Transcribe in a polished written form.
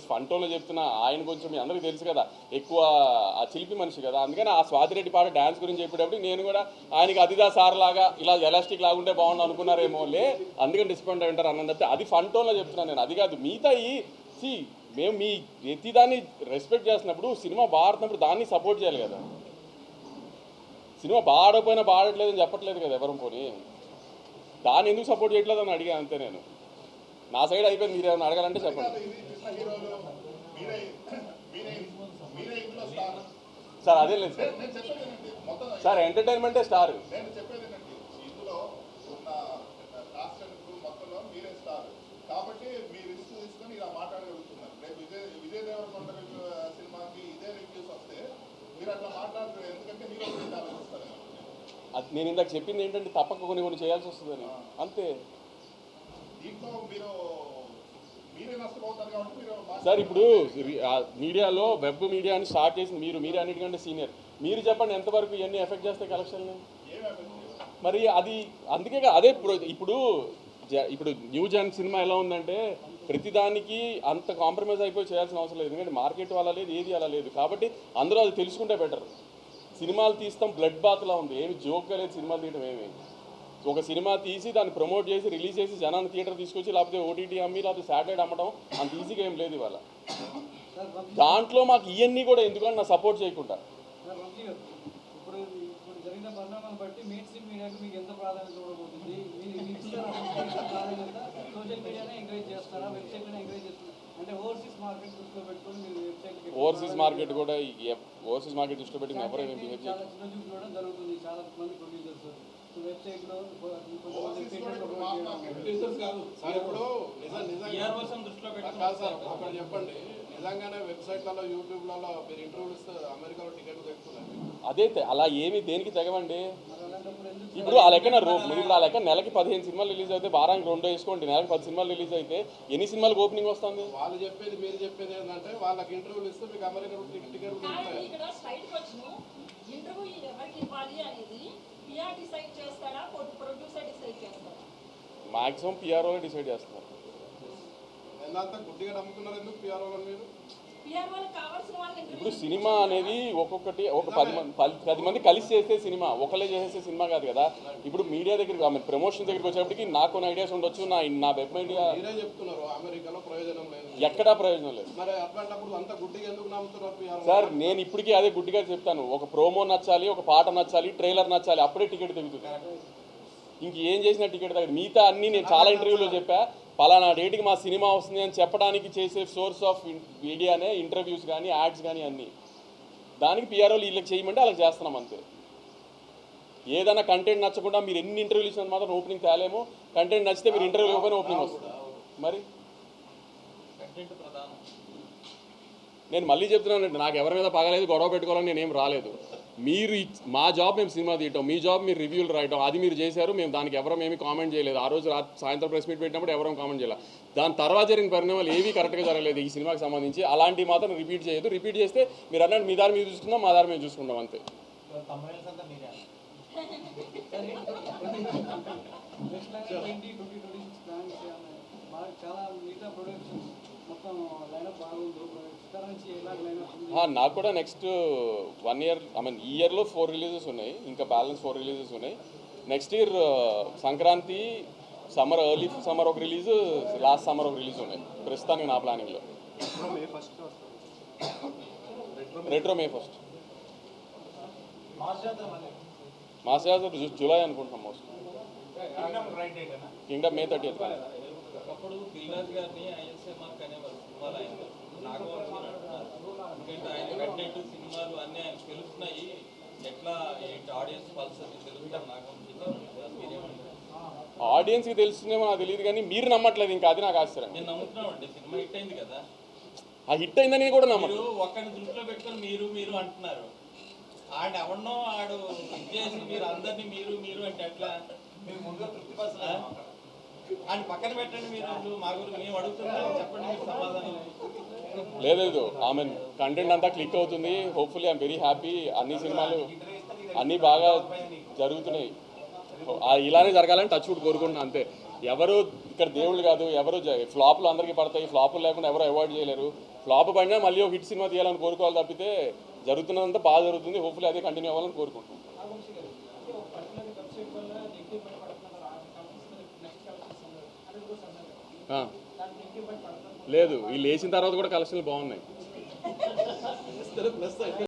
Just ఫంటోలో చెప్తున్నా. ఆయన కొంచెం మీ అందరికీ తెలుసు కదా, ఎక్కువ ఆ చిలిపి మనిషి కదా, అందుకని ఆ స్వాతిరెడ్డి పాట డ్యాన్స్ గురించి చెప్పేటప్పుడు నేను కూడా ఆయనకి అదిదా సార్ లాగా ఇలా ఎలాస్టిక్ లాగుంటే బాగుండు అనుకున్నారేమో లే, అందుకని డిస్పాయింట్ అయి ఉంటారు అన్నది. అది ఫంటోలో చెప్తున్నాను నేను, అది కాదు. మిగతా మేము మీ ప్రతిదాన్ని రెస్పెక్ట్ చేస్తున్నప్పుడు, సినిమా బాడుతున్నప్పుడు దాన్ని సపోర్ట్ చేయాలి కదా. సినిమా బాడకపోయినా బాడట్లేదని చెప్పట్లేదు కదా ఎవరం, పోనీ దాన్ని ఎందుకు సపోర్ట్ చేయట్లేదు అని అడిగా అంతే నేను. నా సైడ్ అయిపోయింది, మీరు ఏమైనా అడగాలంటే చెప్పండి సార్. అదే లేదు సార్, ఎంటర్టైన్మెంటే స్టార్. కాబట్టి మీరు రిస్క్ తీసుకొని ఇలా మాట్లాడగలుగుతున్నారు. రేపు విజయ్ దేవరకొండ సినిమాకి ఇదే రివ్యూస్ వస్తే మీరు అట్లా మాట్లాడతారు, ఎందుకంటే హీరో గురించి ఆలోచిస్తారు. అది నేను ఇందాక చెప్పింది ఏంటంటే తప్పక కొన్ని చేయాల్సి వస్తుందని, అంతే మీరే నష్టపోతారు కాబట్టి మీరు సార్. ఇప్పుడు మీడియాలో వెబ్ మీడియాని స్టార్ట్ చేసింది మీరు అన్నిటికంటే సీనియర్. మీరు చెప్పండి ఎంతవరకు ఇవన్నీ ఎఫెక్ట్ చేస్తాయి కలెక్షన్ని? మరి అది అందుకే అదే ఇప్పుడు న్యూ జన్ సినిమా ఎలా ఉందంటే ప్రతిదానికి అంత కాంప్రమైజ్ అయిపోయి చేయాల్సిన అవసరం లేదు, ఎందుకంటే మార్కెట్ అలా లేదు, ఏది అలా లేదు. కాబట్టి అందరూ అది తెలుసుకుంటే బెటర్. సినిమాలు తీస్తాం బ్లడ్ బాత్లా ఉంది, ఏమి జోక్గా లేదు సినిమాలు తీయడం. ఏమి ఒక సినిమా తీసి దాన్ని ప్రమోట్ చేసి రిలీజ్ చేసి జనాన్ని థియేటర్ తీసుకొచ్చి లేకపోతే ఓటీటీ అమ్మి లేకపోతే శాటిలైట్ అమ్మడం అంత ఈజీగా ఏం లేదు ఇవాళ. దాంట్లో మాకు ఇవన్నీ కూడా ఎందుకంటే నా సపోర్ట్ చేయకుండా. ఓవర్సీస్ మార్కెట్ కూడా ఓవర్సీస్ మార్కెట్ దృష్టిలో పెట్టి ఎవరైనా బిహేవ్ చేయాలి. చెప్పండి, నిజంగానే వెబ్సైట్లలో యూట్యూబ్లలో మీరు ఇంటర్వ్యూలు ఇస్తే అమెరికాలో టికెట్లు తెచ్చుకున్నారు. అదే అలా ఏమి దేనికి తెగవండి. ఇప్పుడు ఆ లెక్కన ఇప్పుడు ఆ లెక్క నెలకి 15 సినిమాలు రిలీజ్ అయితే వారానికి 2 వేసుకోండి, నెలకి 10 సినిమాలు రిలీజ్ అయితే ఎన్ని సినిమాలకు ఓపెనింగ్ వస్తుంది? వాళ్ళు చెప్పేది మీరు చెప్పేది ఏంటంటే వాళ్ళకి ఇంటర్వ్యూలు ఇస్తే మీకు America ticket maximum PRO decide చేస్తున్నారు. ఎంత గుడ్డిగా నమ్ముతున్నారు ఎందుకు పిఆర్ఓ మీరు? ఇప్పుడు సినిమా అనేది ఒక్కొక్కటి ఒక 10 మంది కలిసి చేసే సినిమా, ఒకళ్ళే చేసే సినిమా కాదు కదా. ఇప్పుడు మీడియా దగ్గరికి ప్రమోషన్ దగ్గరికి వచ్చేప్పటికి నాకు కొన్ని ఐడియాస్ ఉండొచ్చు, నా వెబ్ మీడియా చెప్తున్నారు అమెరికాలో ప్రయోజనం లేదు, ఎక్కడా ప్రయోజనం లేదు. మరి అట్లాంటప్పుడు అంత గుడ్డిగా ఎందుకు నమ్ముతున్నారు సార్? నేను ఇప్పటికీ అదే గుడ్డిగా చెప్తాను, ఒక ప్రోమో నచ్చాలి, ఒక పాట నచ్చాలి, ట్రైలర్ నచ్చాలి, అప్పుడే టికెట్ దిగుతుంది. ఇంకేం చేసినా టికెట్ దగ్గర. మిగతా అన్నీ నేను చాలా ఇంటర్వ్యూలో చెప్పా, పలానా డేట్కి మా సినిమా వస్తుంది అని చెప్పడానికి చేసే సోర్స్ ఆఫ్ మీడియానే ఇంటర్వ్యూస్ కానీ యాడ్స్ కానీ అన్నీ. దానికి పిఆర్ఓలు వీళ్ళకి చేయమంటే వాళ్ళకి చేస్తున్నాం అంతే. ఏదైనా కంటెంట్ నచ్చకుండా మీరు ఎన్ని ఇంటర్వ్యూలు ఇచ్చినంత మాత్రం ఓపెనింగ్ తేలేము. కంటెంట్ నచ్చితే మీరు ఇంటర్వ్యూ ఇవ్వకపోయినా ఓపెనింగ్ వస్తుంది. మరి నేను మళ్ళీ చెప్తున్నానండి, నాకు ఎవరి మీద పగలేదు, గొడవ పెట్టుకోవాలని నేనేం రాలేదు. మీరు మా జాబ్ మేము సినిమా తీయటం, మీ జాబ్ మీరు రివ్యూలు రాయటం, అది మీరు చేశారు. మేము దానికి ఎవరం ఏమీ కామెంట్ చేయలేదు. ఆ రోజు సాయంత్రం ప్రెస్ మీట్ పెట్టినప్పుడు ఎవరం కామెంట్ చేయలేదు. దాని తర్వాత జరిగిన పరిణామాలు ఏవీ కరెక్ట్గా జరగలేదు ఈ సినిమాకి సంబంధించి. అలాంటివి మాత్రం రిపీట్ చేయదు. రిపీట్ చేస్తే మీరు అన్నట్టు మీ దారి మీరు చూసుకుందాం, మా దారి మేము చూసుకుంటాం అంతే. నాకు కూడా నెక్స్ట్ 1 ఇయర్ ఈ ఇయర్లో 4 రిలీజెస్ ఉన్నాయి, ఇంకా బ్యాలెన్స్ 4 రిలీజెస్ ఉన్నాయి. Next year Sankranti, early summer ఒక రిలీజు, లాస్ట్ సమ్మర్ ఒక రిలీజ్ ఉన్నాయి ప్రస్తుతానికి నా ప్లానింగ్లో. రెట్రో మే 1. మాస్ జాతర జూలై అనుకుంటున్నాం మోస్ట్. Kingdom May 30th. ఒకప్పుడు దిల్రాజ్ గారిని ఐఎస్ఎంఆర్ అనేవారు సినిమాలు ఆయన నాగవంశీ అంటున్నారు. ఎందుకంటే ఆయన కంటెంట్ సినిమాలు అన్నీ ఆయన తెలుస్తున్నాయి, ఎట్లా ఆడియన్స్ పల్స్ అది తెలుస్తారు నాగవంశీ. మీరేమంటారు? ఆడియన్స్కి తెలుస్తుందేమో నాకు తెలియదు, కానీ మీరు నమ్మట్లేదు. ఇంకా అది నాకు ఆశ్చర్యం. నేను నమ్ముతున్నామండి, సినిమా హిట్ అయింది కదా. ఆ హిట్ అయిందని కూడా నమ్మరు. ఒక్కడిని దృష్టిలో పెట్టుకొని మీరు అంటున్నారు. ఆడు ఎవరినో ఆడు ఇచ్చేసి మీరు అందరినీ మీరు అంటే ఎట్లా? మీరు ముందు తృప్తిపరచాలి, ఆయన పక్కన పెట్టండి. మీరు మా గురించి మేము అడుగుతున్నాం, చెప్పండి మీరు సమాధానం. లేదు ఆమె కంటెంట్ అంతా క్లిక్ అవుతుంది. Hopefully I'm very happy. అన్ని సినిమాలు అన్నీ బాగా జరుగుతున్నాయి. ఇలానే జరగాలని టచ్ వుడ్ కోరుకుంటున్నాను అంతే. ఎవరు ఇక్కడ దేవుళ్ళు కాదు, ఎవరు ఫ్లాపులు అందరికీ పడతాయి, ఫ్లాపులు లేకుండా ఎవరు అవాయిడ్ చేయలేరు. ఫ్లాప్ పడినా మళ్ళీ ఒక హిట్ సినిమా తీయాలని కోరుకోవాలి తప్పితే జరుగుతున్నదంతా బాగా జరుగుతుంది. హోప్ఫుల్లీ అదే కంటిన్యూ అవ్వాలని కోరుకుంటున్నాం. లేదు, వీళ్ళు వేసిన తర్వాత కూడా కలెక్షన్లు బాగున్నాయి.